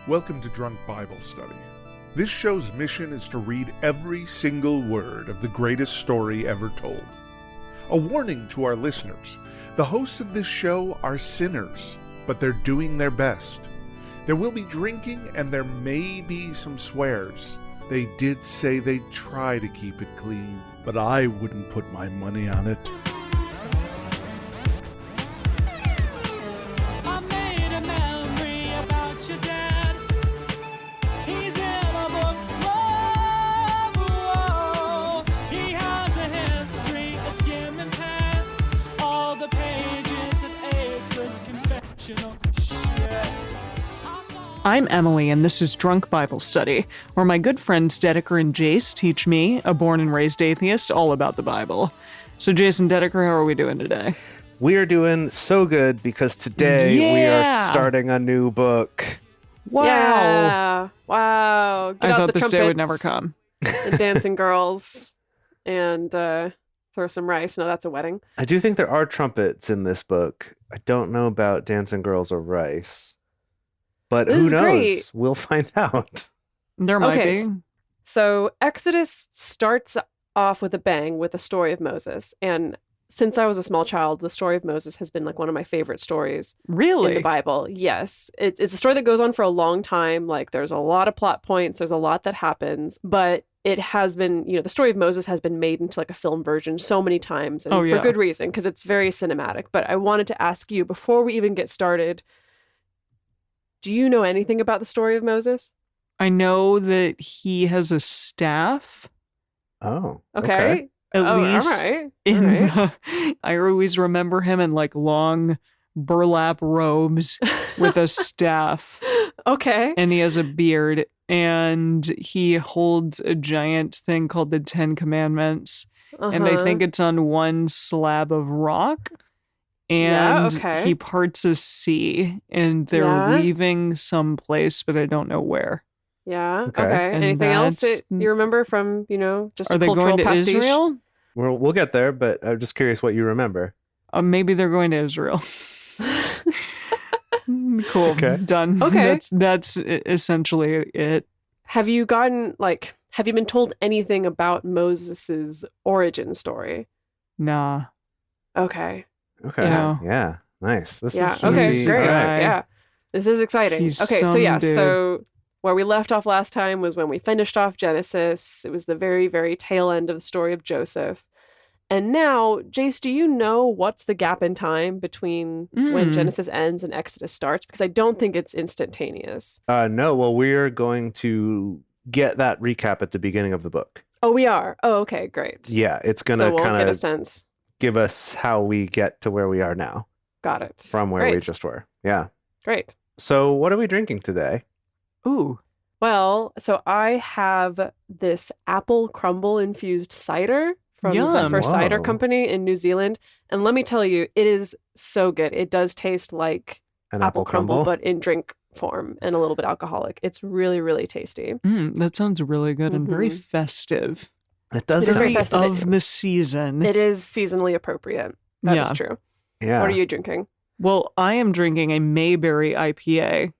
Welcome to Drunk Bible Study. This show's mission is to read every single word of the greatest story ever told. A warning to our listeners, the hosts of this show are sinners, but they're doing their best. There will be drinking and there may be some swears. They did say they'd try to keep it clean, but I wouldn't put my money on it. I'm Emily, and this is Drunk Bible Study, where my good friends Dedeker and Jace teach me, a born and raised atheist, all about the Bible. So Jason, Dedeker, how are we doing today? We are doing so good because today we are starting a new book. Wow. Yeah. Wow. I thought this day would never come. And dancing girls and throw some rice. No, that's a wedding. I do think there are trumpets in this book. I don't know about dancing girls or rice. But This who is knows? great. We'll find out. There might Okay, be. So Exodus starts off with a bang with the story of Moses. And since I was a small child, the story of Moses has been like one of my favorite stories in Really? the Bible. Yes. It's a story that goes on for a long time. Like there's a lot of plot points. There's a lot that happens. But it has been, the story of Moses has been made into like a film version so many times. And Oh, yeah. for good reason, because it's very cinematic. But I wanted to ask you, before we even get started, do you know anything about the story of Moses? I know that he has a staff, Oh. Okay. at All least. right. In All right. I always remember him in like long burlap robes with a staff, Okay. and he has a beard, and he holds a giant thing called the Ten Commandments, and I Uh-huh. think it's on one slab of rock. Yeah, And okay. he parts a sea, and they're Yeah. leaving someplace, but I don't know where. Yeah. Okay. Okay. And Anything else that's- that you remember from, just Are a they cultural going to pastiche? Israel? We'll get there, but I'm just curious what you remember. Maybe they're going to Israel. Cool. Okay. Done. Okay. That's essentially it. Have you been told anything about Moses's origin story? Nah. Okay. Okay. Yeah. Yeah. Nice. This Yeah. is Okay. He's Great. a guy. Yeah. This is exciting. He's Okay. So some yeah. dude. So where we left off last time was when we finished off Genesis. It was the very, very tail end of the story of Joseph. And now, Jace, do you know what's the gap in time between when Mm. Genesis ends and Exodus starts? Because I don't think it's instantaneous. No, well, we're going to get that recap at the beginning of the book. Oh, we are. Oh, okay, great. Yeah, it's going So to we'll kind get a of sense. give us how we get to where we are now Got it. from where we Great. just were. Yeah. Great. So what are we drinking today? Ooh. Well, so I have this apple crumble infused cider from Yum. Zephyr Cider Whoa. Company in New Zealand. And let me tell you, it is so good. It does taast like An apple crumble, but in drink form and a little bit alcoholic. It's really, really tasty. That sounds really good and very Mhm. festive. It does It is very sound festive. Of the season. It is seasonally appropriate. That is Yeah. true. Yeah. What are you drinking? Well, I am drinking a Mayberry IPA,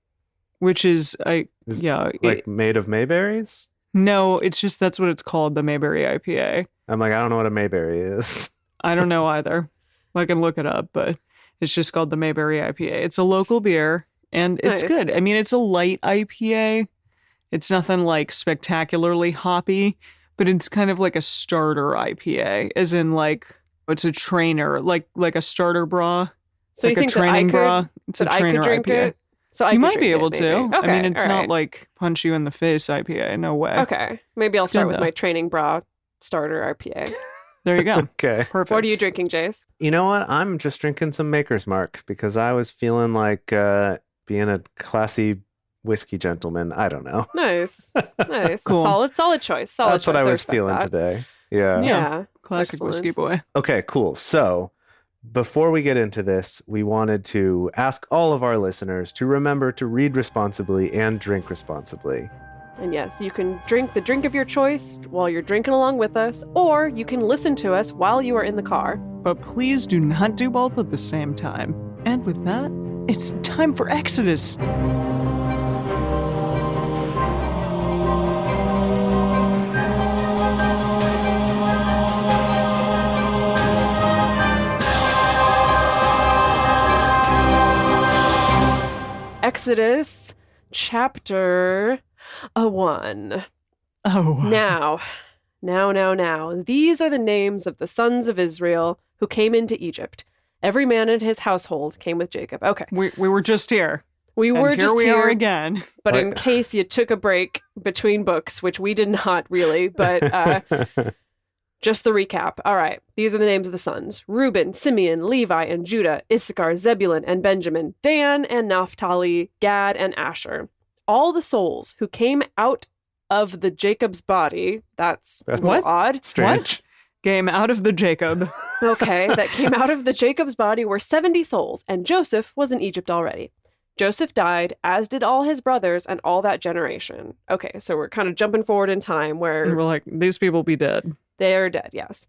which is Is it- made of mayberries? no, it's just that's what it's called, the Mayberry IPA. I'm like, I don't know what a mayberry is. I don't know either. I can look it up, but it's just called the Mayberry IPA. It's a local beer, and it's Nice. good. I mean, it's a light IPA. It's nothing like spectacularly hoppy, but it's kind of like a starter IPA, as in like it's a trainer, like a starter bra, So like you a think that I training could, bra. It's a that I trainer could drink IPA. it? So I You could might be drink able it, to. maybe. I mean, Okay, it's all not right. like punch you in the face IPA. No way. Okay. Maybe I'll It's start good, with though. my training bra starter RPA. There you go. Okay. Perfect. What are you drinking, Jace? You know what? I'm just drinking some Maker's Mark because I was feeling like being a classy whiskey gentleman. I don't know. Nice. Nice. Cool. Solid choice. Solid That's what choice. I was respect feeling that. today. Yeah. Yeah. Yeah. Classic Excellent. whiskey boy. Okay, cool. So before we get into this, we wanted to ask all of our listeners to remember to read responsibly and drink responsibly. And yes, you can drink the drink of your choice while you're drinking along with us, or you can listen to us while you are in the car. But please do not do both at the same time. And with that, it's time for Exodus. Exodus chapter 1. Oh. Now. These are the names of the sons of Israel who came into Egypt. Every man in his household came with Jacob. Okay. We were just here. We were and just here we here are again. But What? in case you took a break between books, which we did not really, but just the recap. All right. These are the names of the sons: Reuben, Simeon, Levi, and Judah, Issachar, Zebulun, and Benjamin, Dan and Naphtali, Gad, and Asher. All the souls who came out of the Jacob's body, that's That's odd. strange. Came out of the Jacob. Okay, that came out of the Jacob's body were 70 souls, and Joseph was in Egypt already. Joseph died, as did all his brothers and all that generation. Okay, so we're kind of jumping forward in time And where we're like, these people be dead. they are dead, yes.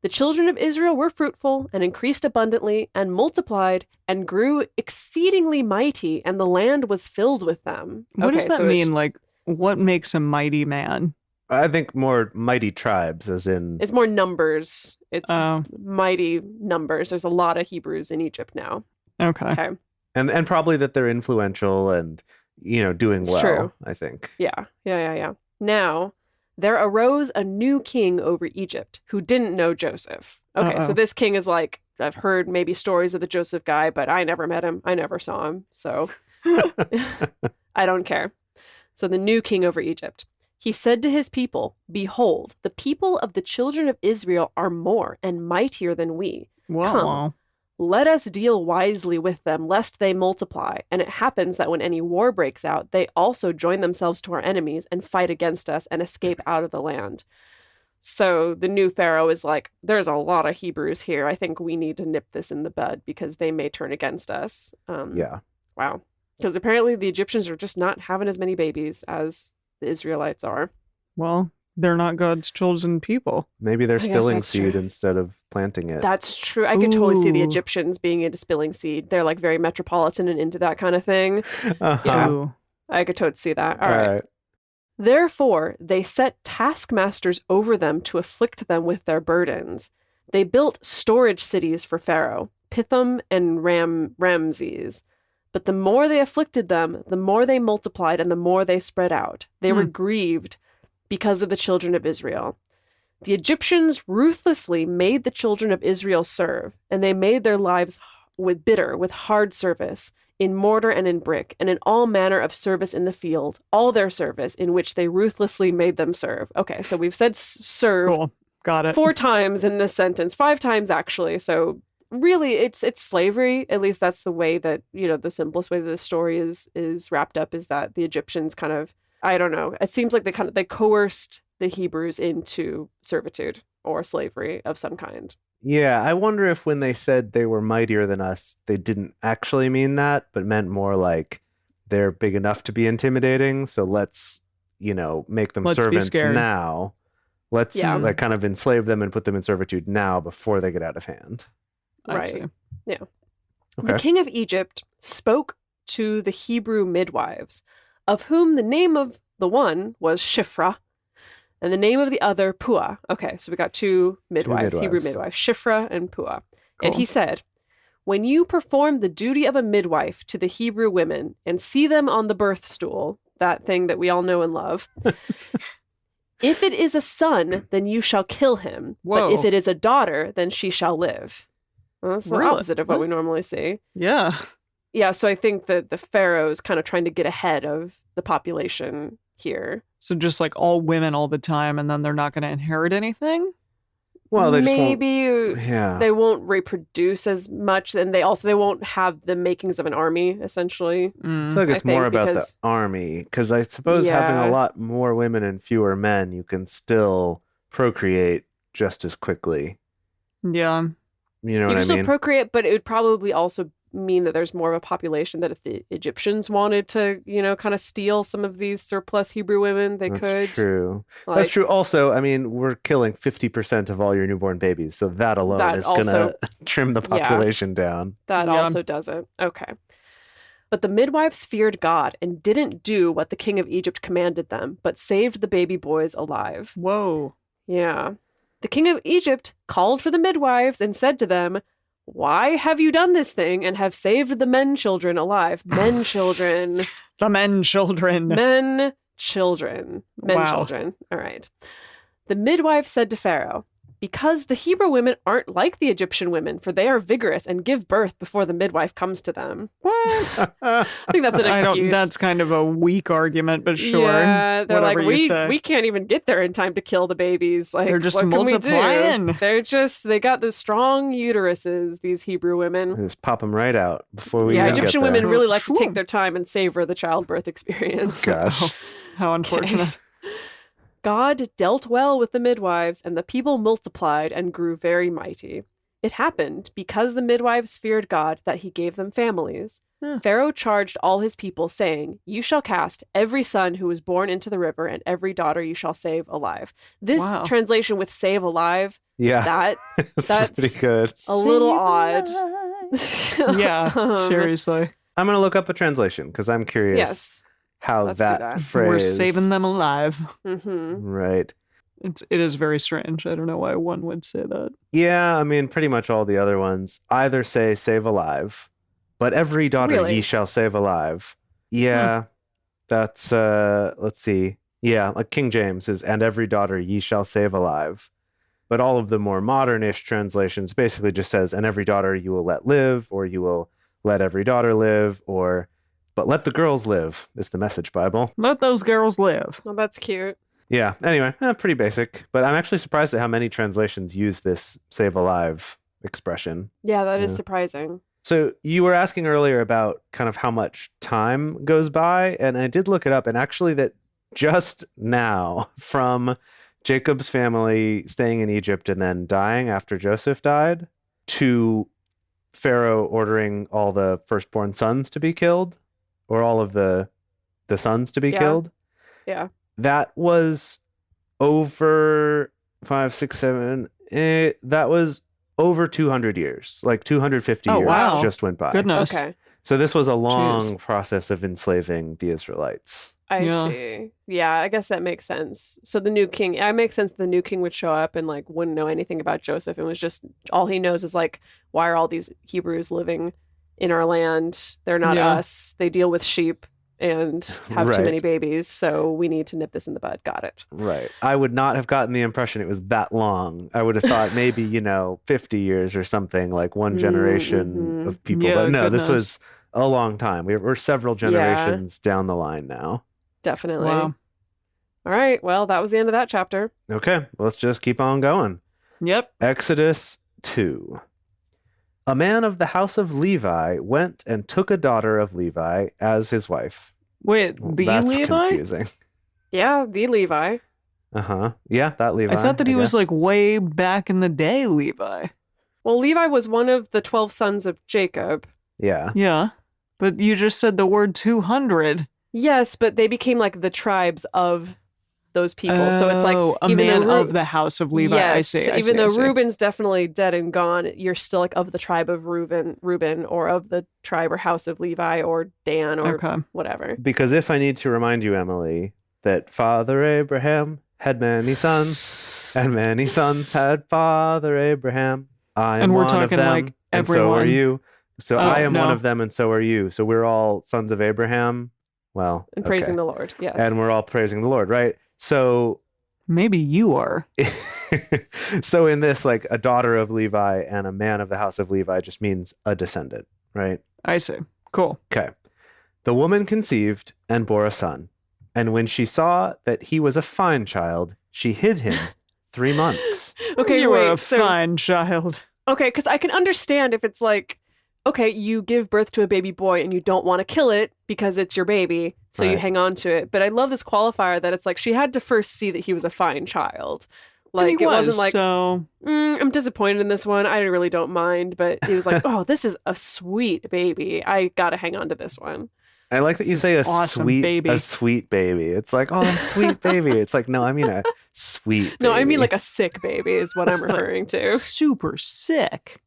The children of Israel were fruitful and increased abundantly and multiplied and grew exceedingly mighty, and the land was filled with them. What does Okay, that so it's- mean? Like, what makes a mighty man? I think more mighty tribes, as in. It's more numbers. It's Oh, mighty numbers. There's a lot of Hebrews in Egypt now. okay. Okay. And probably that they're influential and, doing It's well, true. I think. Yeah. Now, there arose a new king over Egypt who didn't know Joseph. Okay, so Uh-oh. this king is like, I've heard maybe stories of the Joseph guy, but I never met him. I never saw him. So I don't care. So the new king over Egypt. He said to his people, "Behold, the people of the children of Israel are more and mightier than we. Well, Let us deal wisely with them, lest they multiply. And it happens that when any war breaks out, they also join themselves to our enemies and fight against us and escape out of the land." So the new Pharaoh is like, there's a lot of Hebrews here. I think we need to nip this in the bud because they may turn against us. Yeah. Wow. Because apparently the Egyptians are just not having as many babies as the Israelites are. well, they're not God's chosen people. Maybe they're I guess spilling that's seed true. instead of planting it. That's true. I could totally see the Ooh. Egyptians being into spilling seed. They're like very metropolitan and into that kind of thing. Uh-huh. Yeah. Ooh. I could totally see that. All right. Therefore, they set taskmasters over them to afflict them with their burdens. They built storage cities for Pharaoh, Pithom and Ramses. But the more they afflicted them, the more they multiplied and the more they spread out. They were grieved because of the children of Israel. The Egyptians ruthlessly made the children of Israel serve, and they made their lives with hard service, in mortar and in brick, and in all manner of service in the field, all their service in which they ruthlessly made them serve. Okay, so we've said serve Cool. Got it. 4 times in this sentence, 5 times actually. So really it's slavery. At least that's the way that, the simplest way that the story is wrapped up, is that the Egyptians kind of, I don't know, it seems like they coerced the Hebrews into servitude or slavery of some kind. Yeah, I wonder if when they said they were mightier than us, they didn't actually mean that, but meant more like they're big enough to be intimidating. So let's, make them Let's be servants scared. now. Let's Yeah. like kind of enslave them and put them in servitude now before they get out of hand. I'd Right. say. The Okay. king of Egypt spoke to the Hebrew midwives, of whom the name of the one was Shiphrah, and the name of the other Puah. Okay, so we got 2 midwives, Hebrew midwives. midwives, Shiphrah and Puah. And Cool. he said, "When you perform the duty of a midwife to the Hebrew women and see them on the birth stool," that thing that we all know and love, "if it is a son, then you shall kill him. Whoa. But if it is a daughter, then she shall live." Well, that's the Really? opposite of what we normally see. Yeah. Yeah, so I think that the Pharaoh is kind of trying to get ahead of the population here. So just like all women all the time, and then they're not going to inherit anything? Well, they just maybe won't. Yeah. they won't reproduce as much, and they won't have the makings of an army, essentially. I Mm. feel like it's I more think about because- the army, because I suppose having Yeah. a lot more women and fewer men, you can still procreate just as quickly. Yeah. You know You what can I still mean? procreate, but it would probably also mean that there's more of a population, that if the Egyptians wanted to, kind of steal some of these surplus Hebrew women, they That's could. true. Like, That's true. Also, I mean, we're killing 50% of all your newborn babies, so that alone That is going also- to trim the Yeah. population down. That Yeah. also doesn't. Okay. But the midwives feared God and didn't do what the king of Egypt commanded them, but saved the baby boys alive. Whoa. Yeah. The king of Egypt called for the midwives and said to them, why have you done this thing and have saved the men children alive? Men children. The men children. Men children. Men Wow. children. All right. The midwife said to Pharaoh, because the Hebrew women aren't like the Egyptian women, for they are vigorous and give birth before the midwife comes to them. What? I think that's an excuse. That's kind of a weak argument, but sure. Yeah, they're Whatever like, you say. we can't even get there in time to kill the babies. Like, They're just what can we do? multiplying. They got those strong uteruses, these Hebrew women. Just pop them right out before we Yeah, even Egyptian get there. women really like to Sure. take their time and savor the childbirth experience. Gosh. How unfortunate. God dealt well with the midwives, and the people multiplied and grew very mighty. It happened, because the midwives feared God, that he gave them families. Hmm. Pharaoh charged all his people, saying, You shall cast every son who is born into the river, and every daughter you shall save alive. This Wow. translation with save alive, Yeah, that's that's pretty good. a little odd. Yeah, seriously. I'm going to look up a translation because I'm curious Yes. how Let's do that, that. phrase. We're saving them alive. hmm Right. It is very strange. I don't know why one would say that. Yeah, I mean, pretty much all the other ones either say save alive, but every daughter Really? ye shall save alive. Yeah, that's, let's see. Yeah, like King James is, and every daughter ye shall save alive. But all of the more modern-ish translations basically just says, and every daughter you will let live, or you will let every daughter live, or, but let the girls live is the Message Bible. Let those girls live. Well, that's cute. Yeah, anyway, pretty basic. But I'm actually surprised at how many translations use this save alive expression. Yeah, that is Yeah. surprising. So you were asking earlier about kind of how much time goes by, and I did look it up, and actually that just now, from Jacob's family staying in Egypt and then dying after Joseph died, to Pharaoh ordering all the firstborn sons to be killed, or all of the sons to be Yeah. killed, Yeah. that was over 5, 6, 7. That was over 200 years, like 250 Oh, years wow. just went by. Goodness. Okay. So this was a long Jeez. process of enslaving the Israelites. I Yeah. see. Yeah, I guess that makes sense. So the new king, it makes sense the new king would show up and like wouldn't know anything about Joseph. It was just all he knows is like, why are all these Hebrews living in our land? They're not Yeah. us. They deal with sheep and have too Right. many babies. So we need to nip this in the bud. Got it. Right. I would not have gotten the impression it was that long. I would have thought maybe, 50 years or something, like one generation mhm. of people. Yeah, but no, this goodness. was a long time. We're several generations down the line now. Definitely. Wow. All right. Well, that was the end of that chapter. Okay, let's just keep on going. Yep. Exodus 2. A man of the house of Levi went and took a daughter of Levi as his wife. Wait, Well, the that's Levi? confusing. Yeah, the Levi. Uh-huh. Yeah, that Levi. I thought that he was guess. like way back in the day, Levi. Well, Levi was one of the 12 sons of Jacob. Yeah. Yeah. But you just said the word 200. Yes, but they became like the tribes of those people. So it's like Oh, a even though man Ru- of the house of Levi. I Yes, see. so I even see, I though see. Reuben's definitely dead and gone, you're still like of the tribe of Reuben, or of the tribe or house of Levi or Dan or Okay. whatever. Because if I need to remind you, Emily, that Father Abraham had many sons, and many sons had Father Abraham. I am And we're one of talking, them, like, and so are everyone. you. So Oh, I am one no. of them, and so are you. So we're all sons of Abraham. Well, And praising okay. the Lord. Yes. And we're all praising the Lord, right? So Maybe you are. so in this, like a daughter of Levi and a man of the house of Levi just means a descendant, right? I see. Cool. Okay. The woman conceived and bore a son. And when she saw that he was a fine child, she hid him 3 months. okay, you wait. are a So fine child. okay, because I can understand if it's like, okay, you give birth to a baby boy and you don't want to kill it because it's your baby, so you Right. hang on to it. But I love this qualifier that it's like she had to first see that he was a fine child. And Like he it was, wasn't like so I'm disappointed in this one. I really don't mind, but it was like, oh, this is a sweet baby. I gotta hang on to this one. I like that you This say a is awesome sweet baby. a sweet baby. It's like, oh, a sweet baby. It's like, no, I mean a sweet baby. No, I mean like a sick baby is what I'm It's like referring to. super sick.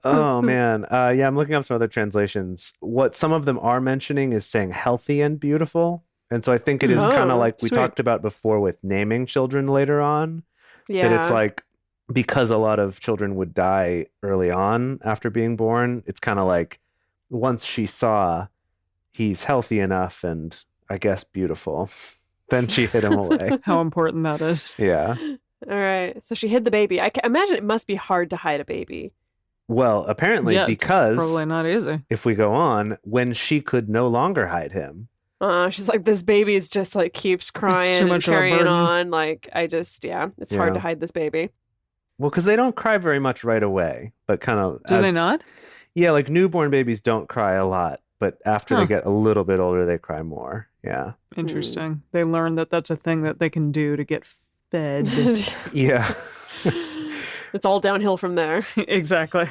Oh man. Yeah, I'm looking up some other translations. What some of them are mentioning is saying healthy and beautiful. And so I think it is kind Oh, of like we sweet. talked about before with naming children later on. yeah. That it's like because a lot of children would die early on after being born, it's kind of like once she saw he's healthy enough and I guess beautiful, then she hid him away. How important that is. Yeah. All right. So she hid the baby. I can imagine it must be hard to hide a baby. Well, apparently Yeah, it's because probably not easy. if we go on, when she could no longer hide him, She's like, this baby is just like keeps crying too and much of a carrying burden. on. Like, it's hard Yeah. to hide this baby. well, because they don't cry very much right away, but kind of Do they not? Yeah, like newborn babies don't cry a lot, but after they Huh. get a little bit older, they cry more. Yeah. Interesting. They learn that that's a thing that they can do to get fed. Yeah. It's all downhill from there. Exactly.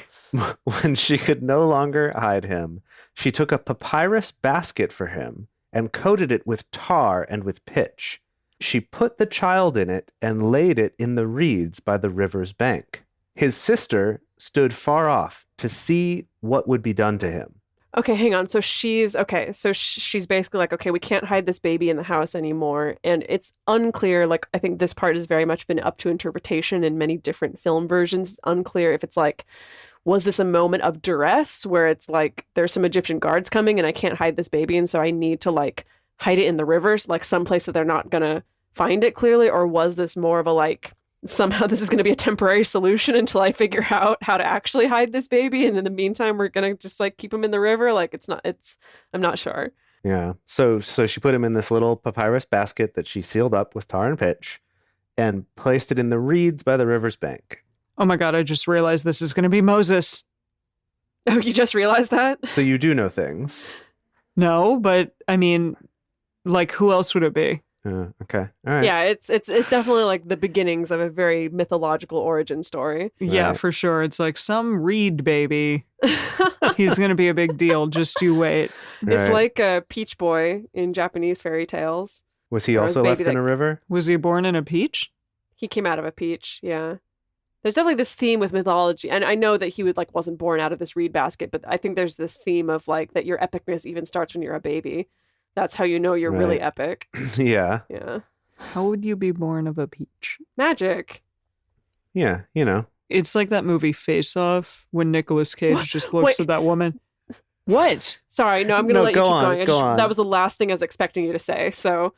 When she could no longer hide him, she took a papyrus basket for him and coated it with tar and with pitch. She put the child in it and laid it in the reeds by the river's bank. His sister stood far off to see what would be done to him. Okay, hang on. So she's okay. So she's basically like, okay, we can't hide this baby in the house anymore, and it's unclear. Like, I think this part has very much been up to interpretation in many different film versions. It's unclear if it's like, was this a moment of duress where it's like there's some Egyptian guards coming and I can't hide this baby, and so I need to like hide it in the rivers, like someplace that they're not gonna find it clearly, or was this more of a like, somehow this is going to be a temporary solution until I figure out how to actually hide this baby, and in the meantime we're going to just like keep him in the river? Like, I'm not sure. Yeah. So she put him in this little papyrus basket that she sealed up with tar and pitch and placed it in the reeds by the river's bank. Oh my God, I just realized this is going to be Moses. Oh, you just realized that? So you do know things. No, but I mean, like, who else would it be? Okay. All right. Yeah, it's definitely like the beginnings of a very mythological origin story. Yeah, Right. for sure. It's like some Reed baby. He's going to be a big deal. Just you wait. Right. It's like a peach boy in Japanese fairy tales. Was he or also maybe left in like- a river? Was he born in a peach? He came out of a peach, yeah. There's definitely this theme with mythology, and I know that he wasn't born out of this reed basket, but I think there's this theme of like that your epicness even starts when you're a baby. That's how you know you're really Right. epic. Yeah. Yeah. How would you be born of a peach? Magic. Yeah. You know. It's like that movie Face Off when Nicolas Cage What? just looks Wait. at that woman. What? Sorry, no, I'm gonna No, let you go keep on, going. go on. That was the last thing I was expecting you to say. So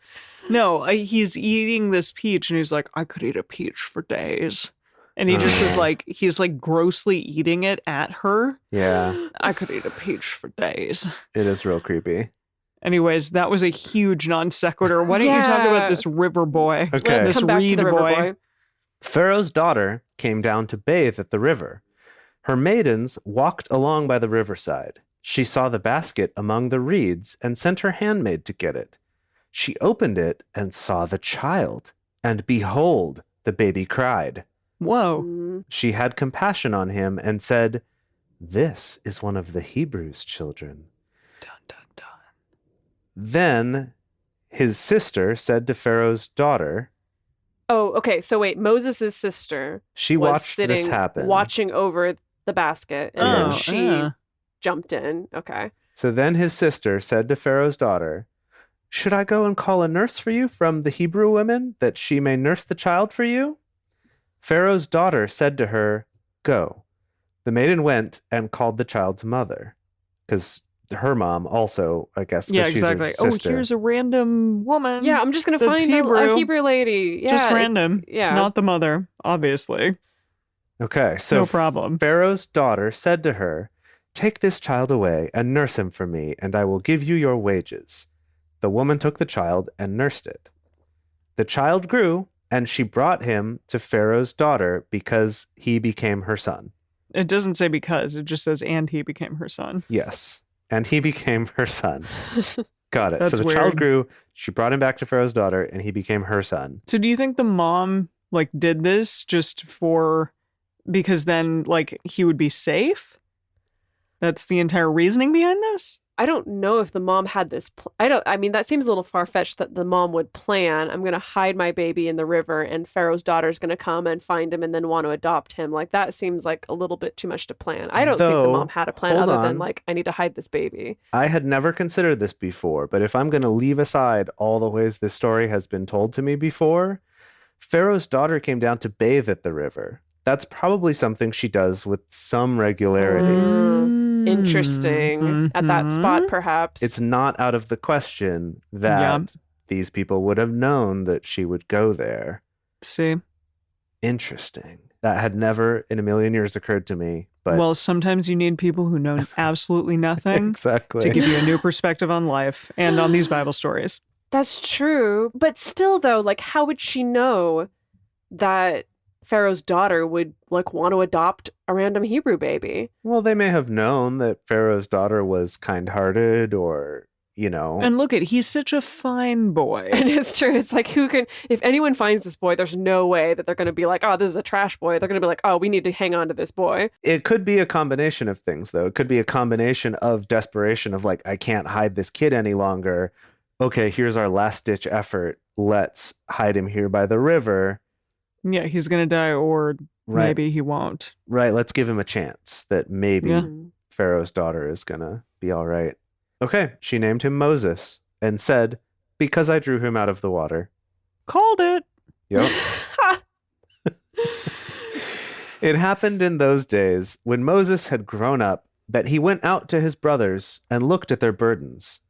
No, he's eating this peach and he's like, I could eat a peach for days. And he just is Oh. like, he's like grossly eating it at her. Yeah. I could eat a peach for days. It is real creepy. Anyways, that was a huge non sequitur. Why don't you talk Yeah. about this river boy? Okay. let's This come back to reed the river boy. boy. Pharaoh's daughter came down to bathe at the river. Her maidens walked along by the riverside. She saw the basket among the reeds and sent her handmaid to get it. She opened it and saw the child, and behold, the baby cried. Whoa. Mm. She had compassion on him and said, "This is one of the Hebrews' children." Dun, dun, dun. Then his sister said to Pharaoh's daughter, Oh, okay. So wait, Moses' sister she was watched sitting, this happen. watching over the basket, and Oh, then she uh. jumped in. Okay. So then his sister said to Pharaoh's daughter, "Should I go and call a nurse for you from the Hebrew women, that she may nurse the child for you?" Pharaoh's daughter said to her, "Go." The maiden went and called the child's mother, because her mom also, I guess, 'cause Yeah, she's her exactly. Oh, sister. here's a random woman. Yeah, I'm just gonna That's find a Hebrew. Hebrew lady. Yeah, just it's- random. Yeah. Not the mother, obviously. Okay, so No problem. Pharaoh's daughter said to her, "Take this child away and nurse him for me, and I will give you your wages." The woman took the child and nursed it. The child grew, and she brought him to Pharaoh's daughter because he became her son. It doesn't say because, it just says, and he became her son. Yes, and he became her son. Got it. That's so the weird. child grew, she brought him back to Pharaoh's daughter, and he became her son. So do you think the mom, like, did this just for, because then, like, he would be safe? That's the entire reasoning behind this? I don't know if the mom had this. I mean, that seems a little far fetched that the mom would plan, I'm going to hide my baby in the river and Pharaoh's daughter's going to come and find him and then want to adopt him. Like, that seems like a little bit too much to plan. I don't think the Though, mom had a plan hold other on. than, like, I need to hide this baby. I had never considered this before, but if I'm going to leave aside all the ways this story has been told to me before, Pharaoh's daughter came down to bathe at the river. That's probably something she does with some regularity. Interesting. At that spot, Mhm. perhaps. It's not out of the question that Yeah. these people would have known that she would go there. See, Interesting. That had never in a million years occurred to me. But well, sometimes you need people who know absolutely nothing exactly. to give you a new perspective on life and on these Bible stories. That's true. But still, though, like, how would she know that Pharaoh's daughter would, like, want to adopt a random Hebrew baby? Well, they may have known that Pharaoh's daughter was kind-hearted or, you know. And look he's such a fine boy. And it's true. It's like, if anyone finds this boy, there's no way that they're going to be like, oh, this is a trash boy. They're going to be like, oh, we need to hang on to this boy. It could be a combination of things, though. It could be a combination of desperation of like, I can't hide this kid any longer. Okay, here's our last-ditch effort. Let's hide him here by the river. Yeah, he's going to die or Right. maybe he won't. Right, let's give him a chance that maybe Yeah. Pharaoh's daughter is going to be all right. Okay, she named him Moses and said, because I drew him out of the water. Called it. Yep. It happened in those days when Moses had grown up that he went out to his brothers and looked at their burdens.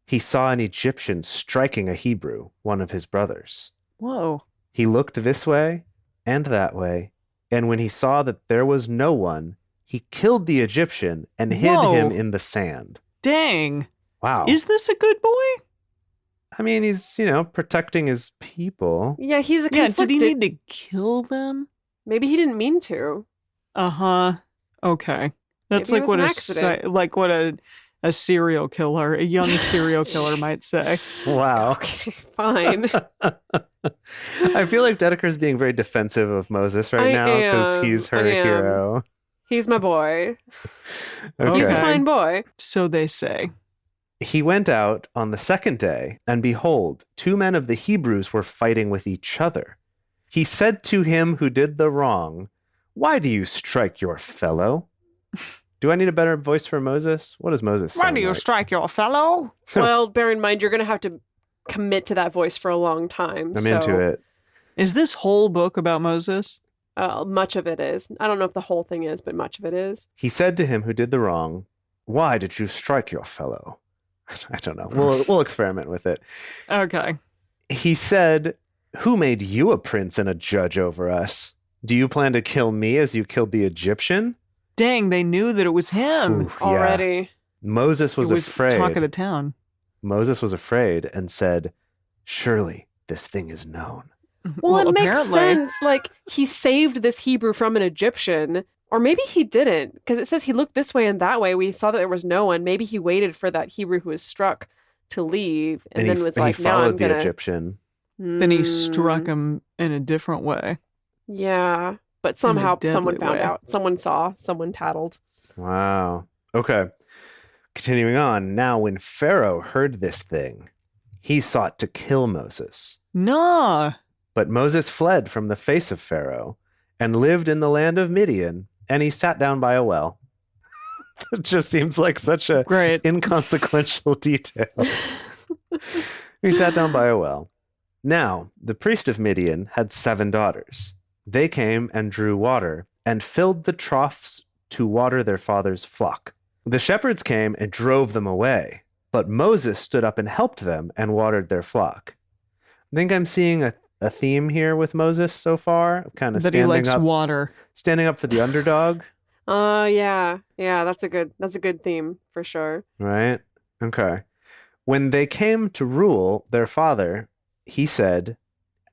He saw an Egyptian striking a Hebrew, one of his brothers. Whoa. He looked this way and that way, and when he saw that there was no one, he killed the Egyptian and hid Whoa. him in the sand. Dang. Wow. Is this a good boy? I mean, he's, protecting his people. Yeah, he's a Yeah, did conflicted... he need to kill them? Maybe he didn't mean to. Uh-huh. Okay. That's Maybe it like was an what a serial killer, a young serial killer might say. Wow. Okay, fine. I feel like Dedeker's being very defensive of Moses right I now because am. he's her I am. hero. He's my boy. Okay. He's a Okay. fine boy. So they say. He went out on the second day, and behold, 2 men of the Hebrews were fighting with each other. He said to him who did the wrong, "Why do you strike your fellow?" Do I need a better voice for Moses? What does Moses Why sound do you like? strike your fellow? Well, bear in mind, you're going to have to commit to that voice for a long time. I'm into it. Is this whole book about Moses? Much of it is. I don't know if the whole thing is, but much of it is. He said to him who did the wrong, "Why did you strike your fellow?" I don't know. We'll experiment with it. Okay. He said, "Who made you a prince and a judge over us? Do you plan to kill me as you killed the Egyptian?" Dang, they knew that it was him. Ooh, yeah. Already. Moses was He was afraid. talk of the town. Moses was afraid and said, "Surely this thing is known." Well, it makes apparently. sense. Like, he saved this Hebrew from an Egyptian. Or maybe he didn't, because it says he looked this way and that way. We saw that there was no one. Maybe he waited for that Hebrew who was struck to leave, and then was like, he "Now followed I'm the gonna." Egyptian. Then he Mm, struck him in a different way. Yeah, but somehow someone deadly found way. out. Someone saw. Someone tattled. Wow. Okay. Continuing on. Now, when Pharaoh heard this thing, he sought to kill Moses. Nah. But Moses fled from the face of Pharaoh and lived in the land of Midian, and he sat down by a well. It just seems like such a Great. inconsequential detail. He sat down by a well. Now, the priest of Midian had 7 daughters. They came and drew water and filled the troughs to water their father's flock. The shepherds came and drove them away, but Moses stood up and helped them and watered their flock. I think I'm seeing a theme here with Moses so far, kind of That he standing likes up, water. standing up for the underdog, Yeah. That's a good theme for sure. right? Okay. When they came to rule their father, he said,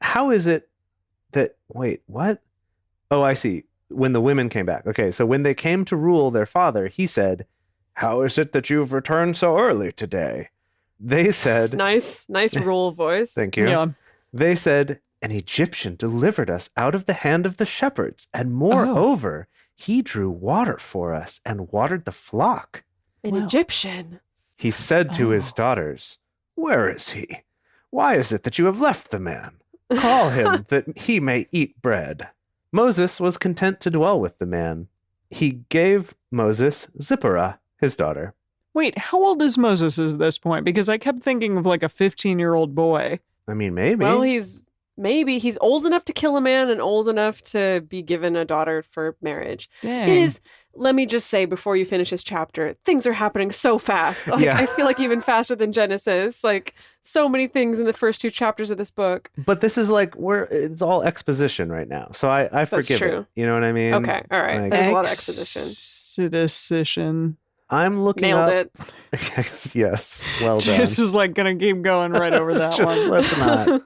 "How is it that, wait, what? Oh, I see. When the women came back. Okay, so when they came to rule their father, he said, 'How is it that you've returned so early today?' They said, Nice rule voice. Thank you. Yeah. They said, 'An Egyptian delivered us out of the hand of the shepherds, and moreover, he drew water for us and watered the flock.' An Wow. Egyptian. He said to his Oh. daughters, 'Where is he? Why is it that you have left the man? Call him that he may eat bread.' Moses was content to dwell with the man. He gave Moses Zipporah, his daughter. Wait, how old is Moses at this point? Because I kept thinking of like a 15-year-old boy. I mean, maybe. Well, he's Maybe he's old enough to kill a man and old enough to be given a daughter for marriage. Dang. It is, let me just say before you finish this chapter, things are happening so fast. Like, Yeah. I feel like even faster than Genesis. Like so many things in the first 2 chapters of this book. But this is like it's all exposition right now. So I forgive true. it. You know what I mean? Okay, all right. Like- There's a lot of exposition. Exposition. I'm looking Nailed up. it. Yes. Well done. Just was like gonna keep going right over that Just one. let's not.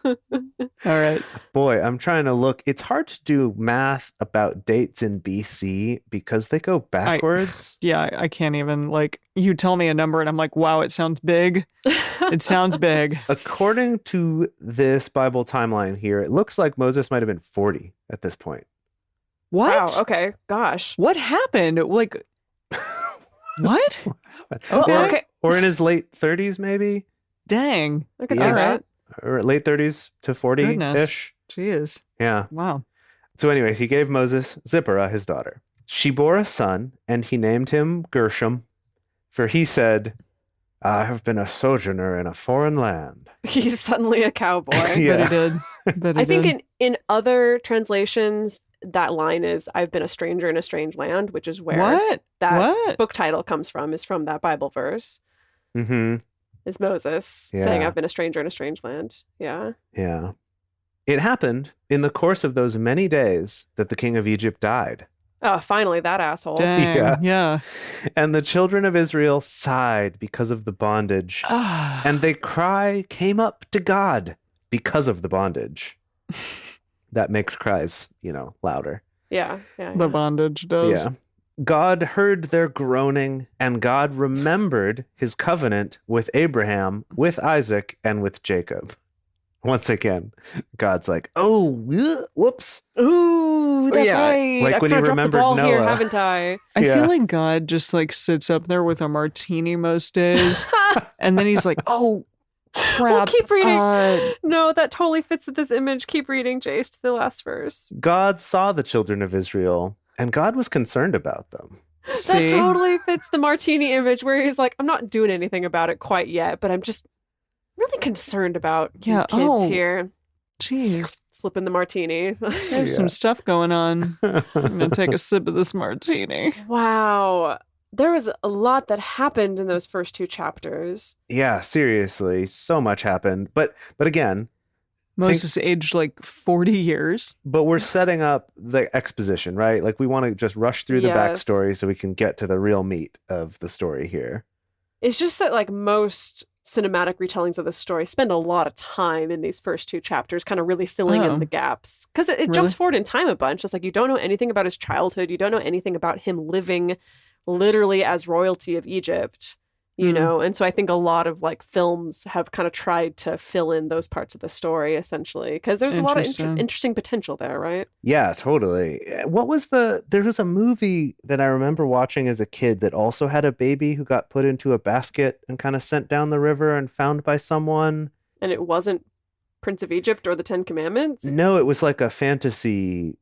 All right. Boy, I'm trying to look. It's hard to do math about dates in BC because they go backwards. Yeah, I can't even like you tell me a number and I'm like, wow, it sounds big. It sounds big. According to this Bible timeline here, it looks like Moses might have been 40 at this point. What? Wow, okay. Gosh. What happened? Like what? Oh, Okay. okay. Or in his late 30s, maybe? Dang. I could Yeah. see All right. that. Or late 30s to 40 Goodness. ish. Jeez. Yeah. Wow. So, anyways, he gave Moses Zipporah, his daughter. She bore a son, and he named him Gershom, for he said, I have been a sojourner in a foreign land. He's suddenly a cowboy. Yeah. Bet he did. Bet he I think did. in other translations, that line is "I've been a stranger in a strange land," which is where What? that What? book title comes from. Is from that Bible verse. Mm-hmm. Is Moses saying, Yeah. "I've been a stranger in a strange land"? Yeah. Yeah. It happened in the course of those many days that the king of Egypt died. Oh, finally, that asshole. Dang. Yeah. Yeah. And the children of Israel sighed because of the bondage. And they came up to God because of the bondage. That makes cries, louder. Yeah. Yeah. the yeah. bondage does. Yeah. God heard their groaning, and God remembered his covenant with Abraham, with Isaac, and with Jacob. Once again, God's like, oh, whoops. Ooh, that's Yeah, right. like I've when he kinda dropped the remembered ball here, Noah. haven't I? I Yeah. feel like God just like sits up there with a martini most days, and then he's like, "Oh, crap! keep reading. Uh, No, that totally fits with this image. Keep reading, Jace, to the last verse. God saw the children of Israel, and God was concerned about them. see, That totally fits the martini image where he's like, I'm not doing anything about it quite yet, but I'm just really concerned about Yeah, these kids oh. here. jeez, Slipping the martini. there's Yeah. some stuff going on. I'm gonna take a sip of this martini." Wow. There was a lot that happened in those first 2 chapters. Yeah, seriously, so much happened. But again, Moses aged like 40 years. but we're setting up the exposition, right? Like we want to just rush through the Yes. backstory so we can get to the real meat of the story here. It's just that like most cinematic retellings of the story spend a lot of time in these first 2 chapters kind of really filling Oh. in the gaps because it Really? jumps forward in time a bunch. It's like you don't know anything about his childhood, you don't know anything about him living literally as royalty of Egypt, you Mm. know. And so I think a lot of like films have kind of tried to fill in those parts of the story essentially because there's a lot of Interesting. interesting potential there, right? Yeah, totally. What was there was a movie that I remember watching as a kid that also had a baby who got put into a basket and kind of sent down the river and found by someone. And it wasn't Prince of Egypt or the 10 Commandments. No, it was like a fantasy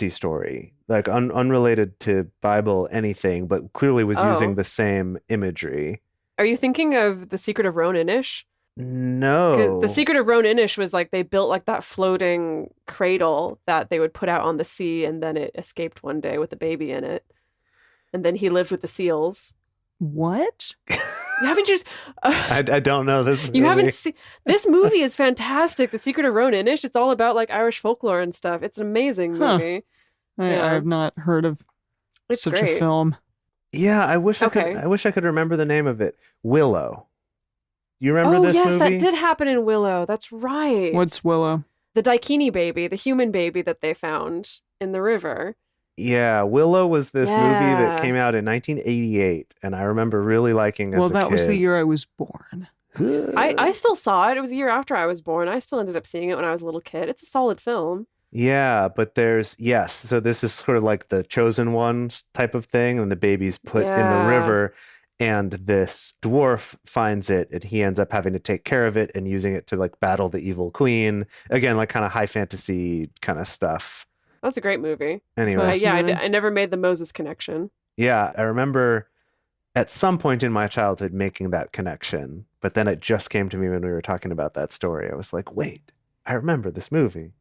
story, like unrelated to Bible anything, but clearly was Oh. using the same imagery. Are you thinking of The Secret of Roan Inish? 'Cause No. The Secret of Roan Inish was like they built like that floating cradle that they would put out on the sea, and then it escaped one day with a baby in it, and then he lived with the seals. What? You haven't just I don't know this you movie. haven't seen this movie is fantastic. The Secret of Roan Inish. It's all about like Irish folklore and stuff. It's an amazing Huh. movie. I Yeah. have not heard of It's such great. a film. Yeah, I wish Okay. I wish I could remember the name of it. Willow. You remember Oh this yes, movie? that did happen in Willow. That's right. What's Willow? the Daikini baby, the human baby that they found in the river? Yeah, Willow was this movie that Yeah. came out in 1988, and I remember really liking as Well, a that was the kid. year I was born. I still saw it. It was a year after I was born. I still ended up seeing it when I was a little kid. It's a solid film. Yeah, but yes, so this is sort of like the chosen ones type of thing, and the baby's put in the Yeah. river, and this dwarf finds it, and he ends up having to take care of it and using it to like battle the evil queen. Again, like kind of high fantasy kind of stuff. That's a great movie. Anyway, Nice. Yeah, movie. I never made the Moses connection. yeah, I remember at some point in my childhood making that connection, but then it just came to me when we were talking about that story. I was like, wait, I remember this movie.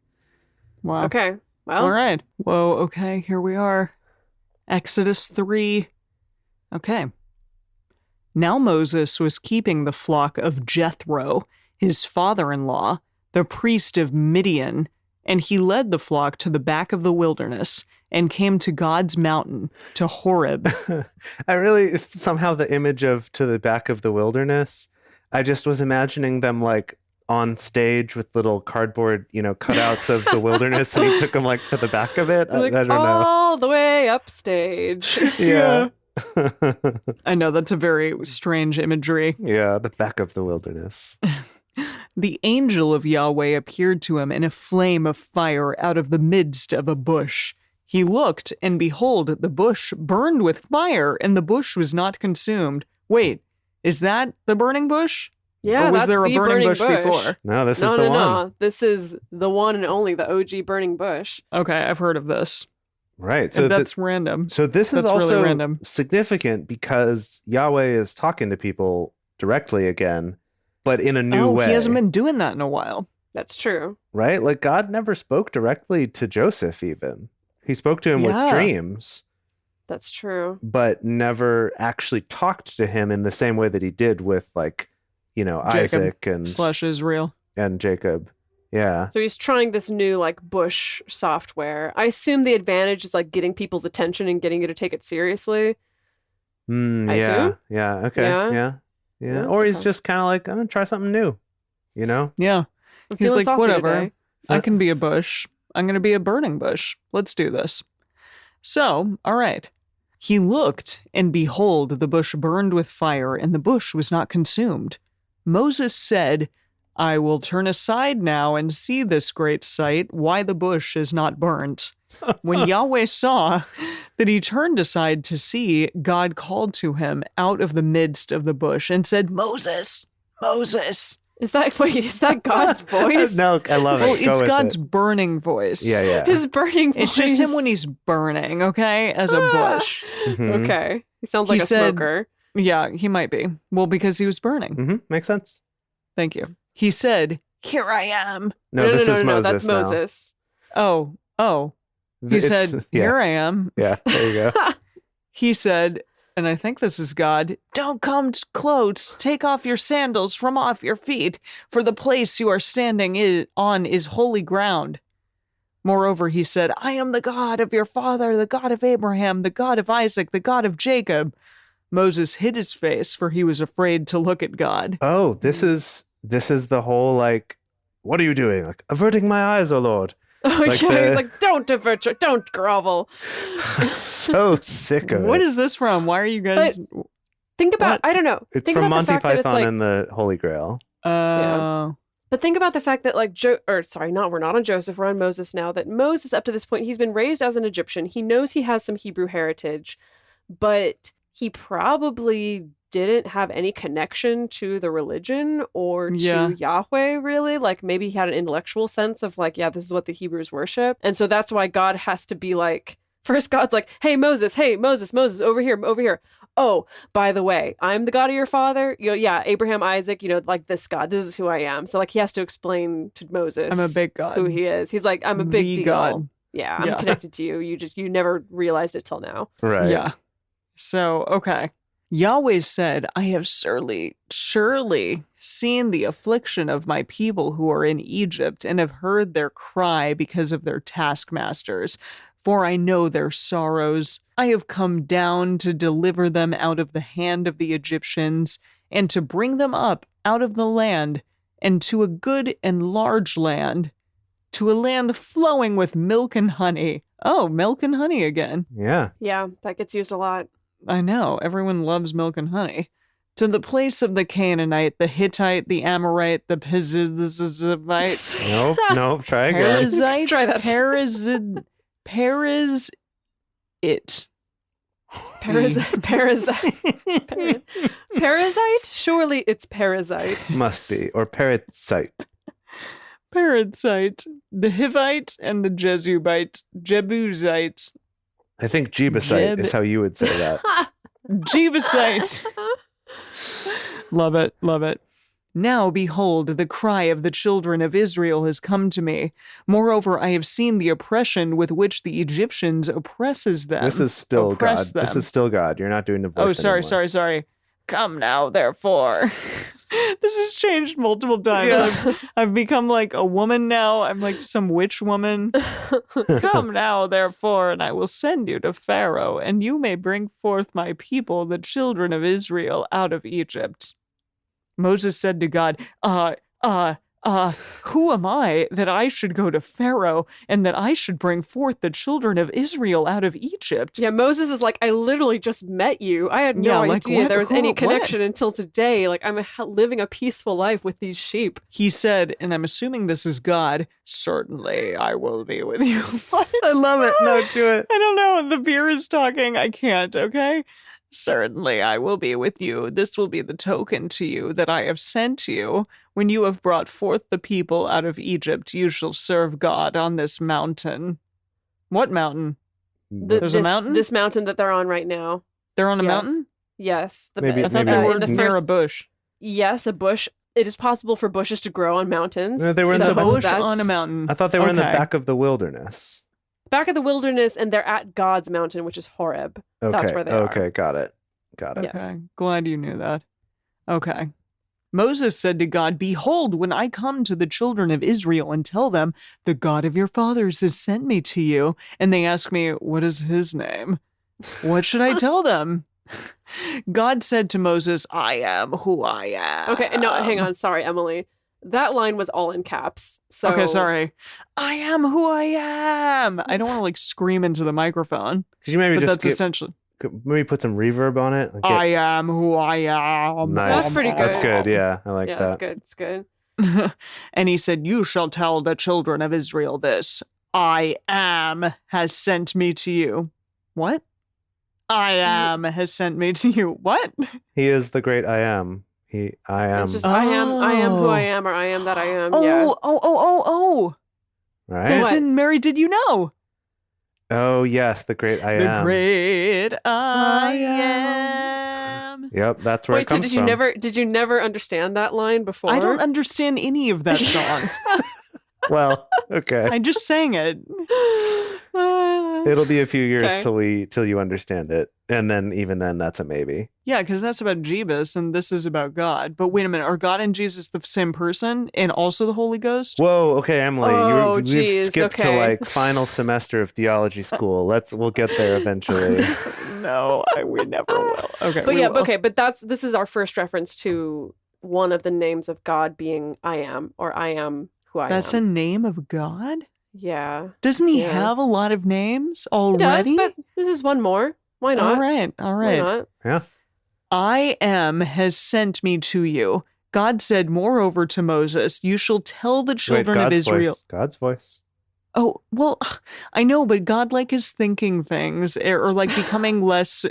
Wow. Okay. Well, All right. Whoa. Okay. Here we are. Exodus 3. Okay. Now Moses was keeping the flock of Jethro, his father-in-law, the priest of Midian, and he led the flock to the back of the wilderness and came to God's mountain, to Horeb. I really, somehow the image of to the back of the wilderness, I just was imagining them like on stage with little cardboard, cutouts of the wilderness, and he took them like to the back of it. like, I don't know. all the way upstage. Yeah. I know that's a very strange imagery. Yeah, the back of the wilderness. The angel of Yahweh appeared to him in a flame of fire out of the midst of a bush. He looked, and behold, the bush burned with fire, and the bush was not consumed. Wait, is that the burning bush? Yeah, Or was that's there a the burning bush before? No, this No, is the no, one. no. This is the one and only, the OG burning bush. Okay, I've heard of this. Right. So So that's random. so this is that's really also random. significant because Yahweh is talking to people directly again, but in a new way. He hasn't been doing that in a while. That's true. Right? Like God never spoke directly to Joseph even. He spoke to him Yeah. with dreams, That's true. but never actually talked to him in the same way that he did with Isaac and / Israel. and Jacob. Yeah. So he's trying this new like bush software. I assume the advantage is like getting people's attention and getting you to take it seriously. I Yeah. assume? Yeah. Okay. Yeah? Yeah. Yeah, Or he's okay. just kind of like, I'm gonna try something new. Yeah. I'm He's feeling like, saucy whatever. today. I can be a bush. I'm going to be a burning bush. Let's do this. So, all right. He looked, and behold, the bush burned with fire, and the bush was not consumed. Moses said, I will turn aside now and see this great sight, why the bush is not burnt. When Yahweh saw that he turned aside to see, God called to him out of the midst of the bush and said, Moses, Moses. Is that God's voice? No, I love it. Well, Go it's with God's it. burning voice. Yeah. Yeah. His burning voice. It's just him when he's burning, okay? As a bush. Mhm. Okay. He sounds like He a said- smoker. Yeah, he might be. Well, because he was burning. Mhm. Makes sense. Thank you. He said, Here I am. No, this is no, Moses. that's now. Moses. Oh. He It's- said, yeah. Here I am. Yeah. There you go. He said, and I think this is God, don't come close. Take off your sandals from off your feet, for the place you are standing on is holy ground. Moreover, he said, I am the God of your father, the God of Abraham, the God of Isaac, the God of Jacob. Moses hid his face, for he was afraid to look at God. Oh, this is the whole like, what are you doing? Like averting my eyes, oh Lord. Oh, Like yeah, the- he's like, don't divert your, don't grovel. So sick of What it. is this from? Why are you guys... Think about, What? I don't know. It's think from about Monty the fact that it's Python like, and the Holy Grail. But think about the fact that like we're not on Joseph, we're on Moses now, that Moses up to this point, he's been raised as an Egyptian. He knows he has some Hebrew heritage, but he probably didn't have any connection to the religion or to Yeah. Yahweh really. Like maybe he had an intellectual sense of like, yeah, this is what the Hebrews worship. And so that's why God has to be like, first God's like, hey, Moses, over here. Oh, by the way, I'm the God of your father. Yeah, Abraham, Isaac, like this God. This is who I am. So like he has to explain to Moses I'm a big God. who he is. He's like, I'm a big The deal. God. Yeah, I'm Yeah. connected to you. You never realized it till now. Right. Yeah. So, okay. Yahweh said, I have surely seen the affliction of my people who are in Egypt and have heard their cry because of their taskmasters, for I know their sorrows. I have come down to deliver them out of the hand of the Egyptians and to bring them up out of the land and to a good and large land, to a land flowing with milk and honey. Oh, milk and honey again. Yeah. Yeah, that gets used a lot. I know. Everyone loves milk and honey. To the place of the Canaanite, the Hittite, the Amorite, the Perizzite, Nope. Try again. Perizzite, Try that. It. Parasite? Surely it's parasite. Must be. Or parasite. Perizzite, the Hivite, and the Jebusite. I think Jebusite is how you would say that. Jebusite. Love it. Now behold, the cry of the children of Israel has come to me. Moreover, I have seen the oppression with which the Egyptians oppresses them. This is still oppress God. This them. is still God. You're not doing the voice Oh, sorry, anymore. sorry. Come now, therefore. This has changed multiple times. Yeah. I've become like a woman now. I'm like some witch woman. Come now, therefore, and I will send you to Pharaoh, and you may bring forth my people, the children of Israel, out of Egypt. Moses said to God, who am I that I should go to Pharaoh and that I should bring forth the children of Israel out of Egypt? Yeah, Moses is like, I literally just met you. I had no Yeah, like, idea what? there was any What? connection until today. Like, I'm living a peaceful life with these sheep. He said, and I'm assuming this is God, certainly I will be with you. What? I love it. No, do it. I don't know. The beer is talking. I can't, okay? Certainly I will be with you. This will be the token to you that I have sent you. When you have brought forth the people out of Egypt, you shall serve God on this mountain. What mountain? There's a mountain? This mountain that they're on right now. They're on a Yes. mountain? Yes. Maybe- I thought maybe they were in the near first, a bush. Yes, a bush. It is possible for bushes to grow on mountains. No, they were in It's the a back- bush that's on a mountain. I thought they were in the Okay. back of the wilderness. back of the wilderness, and they're at God's mountain, which is Horeb. Okay. That's where they are. Okay. Got it. Got it. Yes. Okay, glad you knew that. Okay. Moses said to God, behold, when I come to the children of Israel and tell them, the God of your fathers has sent me to you, and they ask me, what is his name? What should I tell them? God said to Moses, I am who I am. Okay, no, hang on. Sorry, Emily. That line was all in caps. So Okay, sorry. I am who I am. I don't want to like scream into the microphone, Could you maybe but just that's essentially, maybe put some reverb on it? Like I am who I am. Nice. That's pretty That's good. good. Yeah, I like yeah, that. it's good. It's good. And he said, you shall tell the children of Israel this. I am has sent me to you. What? I am has sent me to you. What? He is the great I am. I am. It's just I am who I am, or I am that I am. Yeah. Oh. Right? That's What? in Mary, did you know? Oh yes, the great I The am. great I I am. Yep, that's where it Wait, so comes did from. you never understand that line before? I don't understand any of that song. Well, okay. I just sang it. It'll be a few years Okay. till you understand it, and then even then, that's a maybe. Yeah, because that's about Jebus and this is about God. But wait a minute, are God and Jesus the same person and also the Holy Ghost? Whoa, okay, Emily, Oh, we've geez, skipped to okay. like final semester of theology school. We'll get there eventually. No, we never will. Okay, But we yeah, will. okay, but this is our first reference to one of the names of God being I am, or I am who I That's a am. name of God? Yeah. Doesn't he Yeah. have a lot of names It does, already? but this is one more. Why not? All right. Why not? Yeah. I am has sent me to you. God said, moreover to Moses, you shall tell the Wait, children God's of Israel. voice. God's voice. Oh, well, I know, but God like is thinking things or like becoming less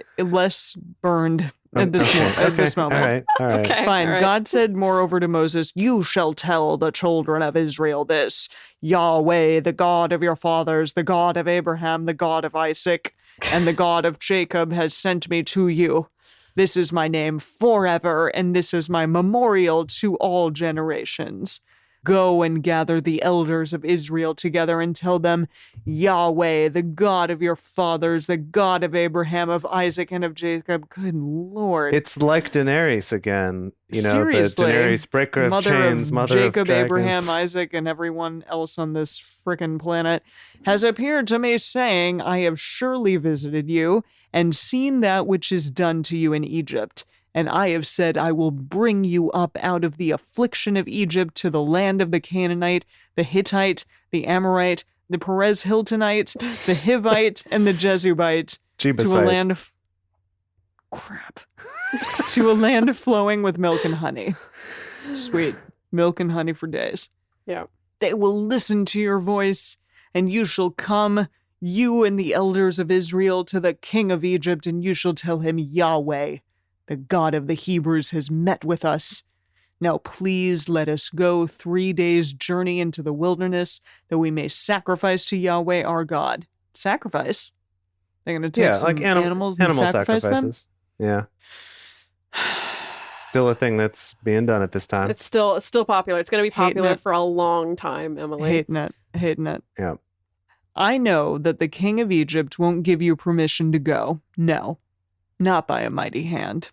burned at this Okay, moment. At this okay, moment. All right. All right. Okay. Fine. all right. God said, moreover to Moses, you shall tell the children of Israel this Yahweh, the God of your fathers, the God of Abraham, the God of Isaac, and the God of Jacob has sent me to you. This is my name forever, and this is my memorial to all generations. Go and gather the elders of Israel together and tell them, Yahweh, the God of your fathers, the God of Abraham, of Isaac, and of Jacob. Good Lord. It's like Daenerys again. You know, Seriously. the Daenerys breaker of mother chains, of mother Jacob, of dragons. Abraham, Isaac, and everyone else on this frickin' planet, has appeared to me, saying, I have surely visited you and seen that which is done to you in Egypt. And I have said, I will bring you up out of the affliction of Egypt to the land of the Canaanite, the Hittite, the Amorite, the Perez Hiltonite, the Hivite, and the Jezubite, to a Jebusite. land of crap. To a land flowing with milk and honey. Sweet. Milk and honey for days. Yeah. They will listen to your voice, and you shall come, you and the elders of Israel, to the king of Egypt, and you shall tell him, Yahweh, the God of the Hebrews, has met with us. Now please let us go 3 days' journey into the wilderness, that we may sacrifice to Yahweh our God. Sacrifice? They're going to take some like animals and animal sacrifice them? sacrifices. Yeah. still a thing that's being done at this time. It's still popular. It's going to be Hating popular it. for a long time, Emily. Hating it. Yeah. I know that the king of Egypt won't give you permission to go. No, not by a mighty hand.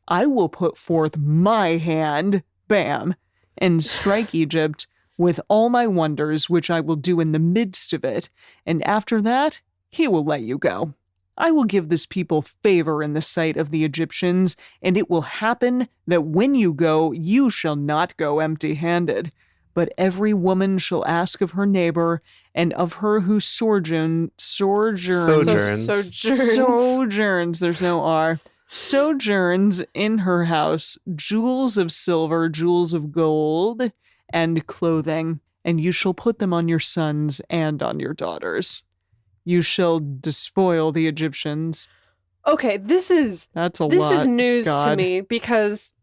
I will put forth my hand, bam, and strike Egypt with all my wonders, which I will do in the midst of it. And after that, he will let you go. I will give this people favor in the sight of the Egyptians, and it will happen that when you go, you shall not go empty-handed. But every woman shall ask of her neighbor and of her who sojourns. Sojourns. There's no R. Sojourns in her house, jewels of silver, jewels of gold, and clothing, and you shall put them on your sons and on your daughters. You shall despoil the Egyptians. Okay, this is That's news to God. me because,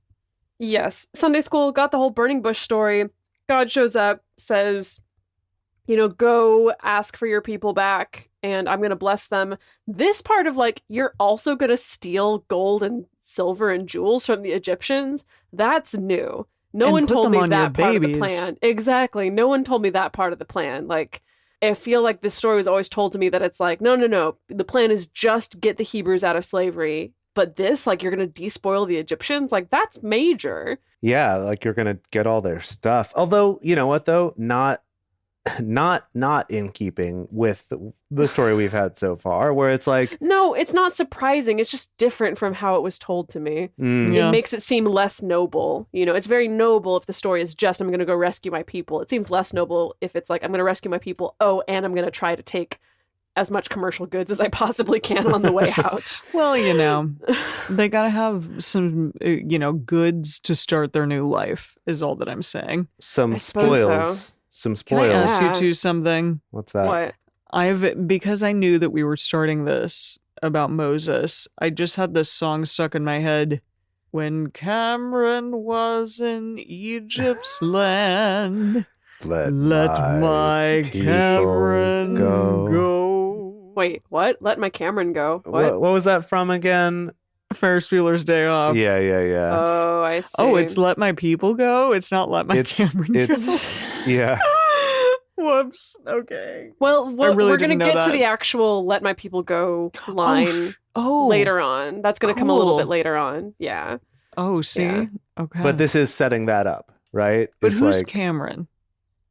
yes, Sunday school got the whole burning bush story. God shows up, says, go ask for your people back, and I'm going to bless them. This part of, you're also going to steal gold and silver and jewels from the Egyptians, that's new. No And one put told them me on your that part of the babies. plan. Exactly. No one told me that part of the plan. I feel like this story was always told to me that it's no. The plan is just get the Hebrews out of slavery. But this, you're going to despoil the Egyptians? That's major. Yeah, you're gonna get all their stuff. Although, you know what though? Not in keeping with the story we've had so far, where it's No, it's not surprising. It's just different from how it was told to me. Yeah. It makes it seem less noble. It's very noble if the story is just, I'm going to go rescue my people. It seems less noble if it's I'm going to rescue my people. Oh, and I'm going to try to take as much commercial goods as I possibly can on the way out. Well, they gotta have some, goods to start their new life, is all that I'm saying. some I suppose spoils. Some Can I spoils. ask Yeah. you two something? What's that? What? Because I knew that we were starting this about Moses, I just had this song stuck in my head. When Cameron was in Egypt's land, let my people Cameron go. go. Wait, what? Let my Cameron go. What? What was that from again? Ferris Bueller's Day Off. Yeah. Oh, I see. Oh, it's let my people go? It's not let my Cameron go. Yeah. Whoops. Okay. Well, we're really going to didn't know get to that. the actual let my people go line Oh. later on. That's going to come a little cool. bit later on. Yeah. Oh, see? Yeah. Okay. But this is setting that up, right? But It's who's Cameron?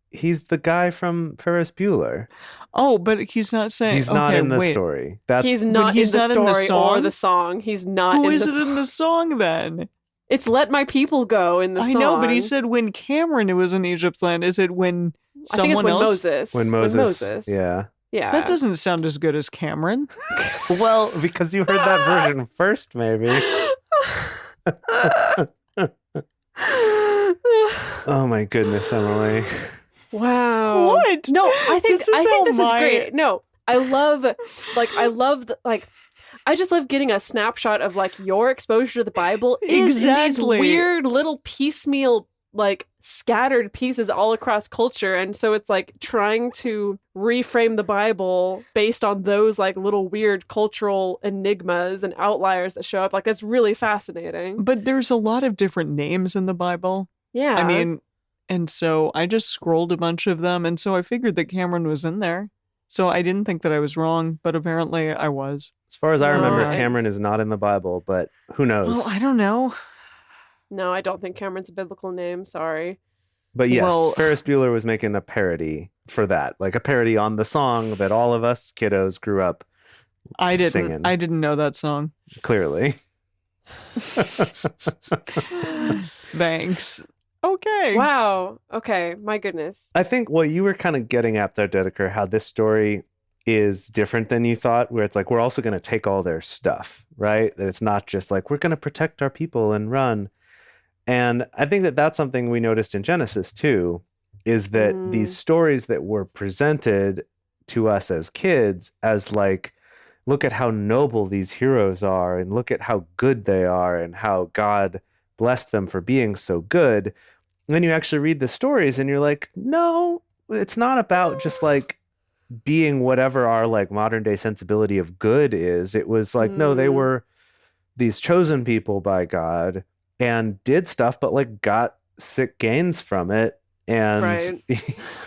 he's the guy from Ferris Bueller. Oh, but he's not saying He's not in the wait. story. That's He's not he's in the not in the story or song? the song. He's not Who in is the it in song. the song then? It's let my people go in the I song. know, but he said when Cameron was in Egypt's land. Is it when I think it's someone when else? Moses. when Moses. Yeah. Yeah. That doesn't sound as good as Cameron. Well, because you heard that version first, maybe. Oh my goodness, Emily. Wow. What? No, I think This is how this my- is great. No, I love I just love getting a snapshot of your exposure to the Bible is in these Exactly. weird little piecemeal scattered pieces all across culture, and so it's trying to reframe the Bible based on those little weird cultural enigmas and outliers that show up. That's really fascinating. But there's a lot of different names in the Bible. Yeah. I mean, and so I just scrolled a bunch of them, and so I figured that Cameron was in there. So I didn't think that I was wrong, but apparently I was. As far as I remember, Right. Cameron is not in the Bible, but who knows? Well, I don't know. no, I don't think Cameron's a biblical name. Sorry. But yes, Well- Ferris Bueller was making a parody for that, a parody on the song that all of us kiddos grew up singing. I didn't know that song. Clearly. Thanks. Okay. Wow. Okay. My goodness. I think what you were kind of getting at there, Dedeker, how this story is different than you thought, where it's we're also going to take all their stuff, right? That it's not just we're going to protect our people and run. And I think that that's something we noticed in Genesis too, is that Mm. these stories that were presented to us as kids as look at how noble these heroes are and look at how good they are and how God blessed them for being so good. And then you actually read the stories and you're like, no, it's not about just being whatever our modern day sensibility of good is. It was no, they Mm. were these chosen people by God and did stuff, but like got sick gains from it. And, Right.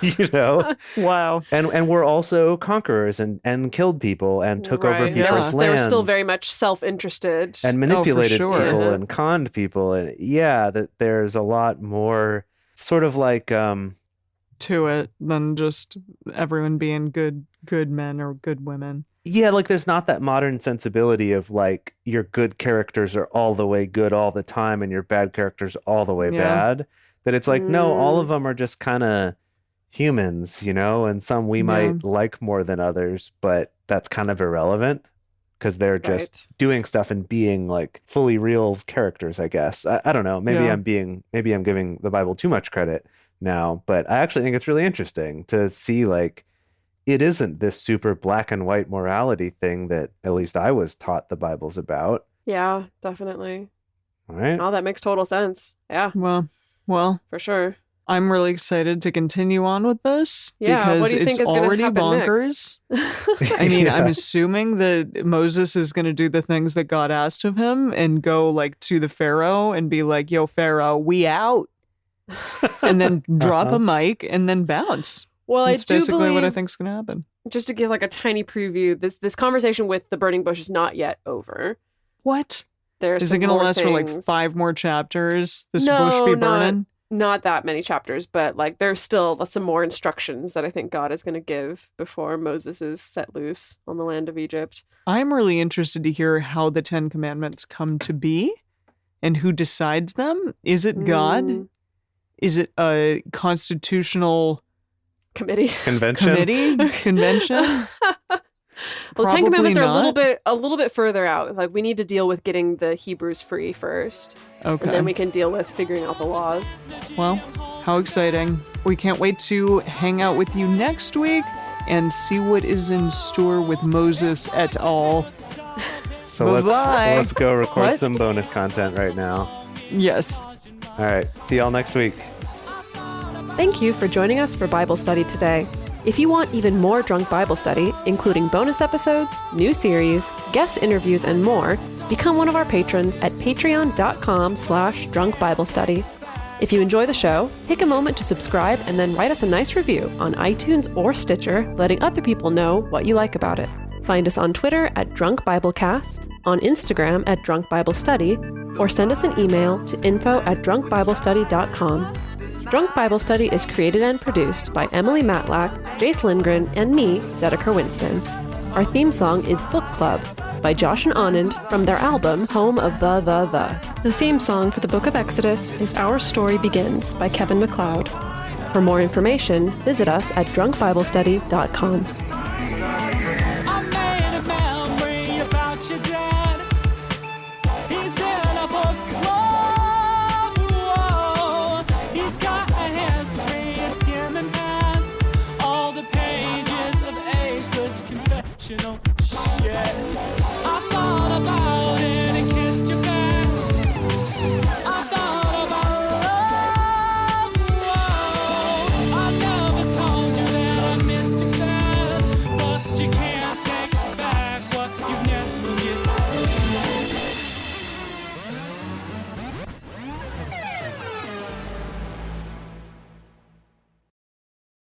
you know, Wow. and were also conquerors and killed people and took over Right. people's Yeah. lands. They were still very much self-interested. and manipulated sure. people Uh-huh. and conned people. And yeah, that there's a lot more sort of like, To it than just everyone being good men or good women. yeah, like there's not that modern sensibility of like your good characters are all the way good all the time and your bad characters all the way Yeah. bad. That it's like, no, all Mm. of them are just kind of humans, you know, and some we Yeah. might like more than others, but that's kind of irrelevant because they're just Right. doing stuff and being like fully real characters, I guess. I don't know. Maybe Yeah. maybe I'm giving the Bible too much credit now, but I actually think it's really interesting to see like it isn't this super black and white morality thing that at least I was taught the Bible's about. Yeah, definitely. All right. Oh, that makes total sense. Yeah, Well, for sure. I'm really excited to continue on with this Yeah, what because do you it's think is gonna already happen bonkers. next? I mean, I'm Yeah. assuming that Moses is going to do the things that God asked of him and go like to the Pharaoh and be like, "Yo, Pharaoh, we out," and then drop Uh-huh. a mic and then bounce. Well, That's I do basically believe, what I think's going to happen. just to give like a tiny preview, this conversation with the burning bush is not yet over. What There's is it some going to more last for like things. 5 more chapters? This No, bush be not- burning? Not that many chapters, but like there's still some more instructions that I think God is going to give before Moses is set loose on the land of Egypt. I'm really interested to hear how the 10 Commandments come to be and who decides them. Is it God? Mm, Is it a constitutional committee. Convention. committee? Convention? Well, the Ten Probably Commandments are not. a little bit further out. Like we need to deal with getting the Hebrews free first, Okay. and then we can deal with figuring out the laws. Well, how exciting. We can't wait to hang out with you next week and see what is in store with Moses et al. So Bye-bye. let's go record What? some bonus content right now. Yes. All right. See y'all next week. Thank you for joining us for Bible study today. If you want even more Drunk Bible Study, including bonus episodes, new series, guest interviews, and more, become one of our patrons at patreon.com/drunkbiblestudy. If you enjoy the show, take a moment to subscribe and then write us a nice review on iTunes or Stitcher, letting other people know what you like about it. Find us on Twitter at Drunk Biblecast, on Instagram at Drunk Bible Study, or send us an email to info@drunkbiblestudy.com. Drunk Bible Study is created and produced by Emily Matlack, Jace Lindgren, and me, Dedeker Winston. Our theme song is Book Club by Josh and Anand from their album Home of the. The theme song for the Book of Exodus is Our Story Begins by Kevin MacLeod. For more information, visit us at drunkbiblestudy.com.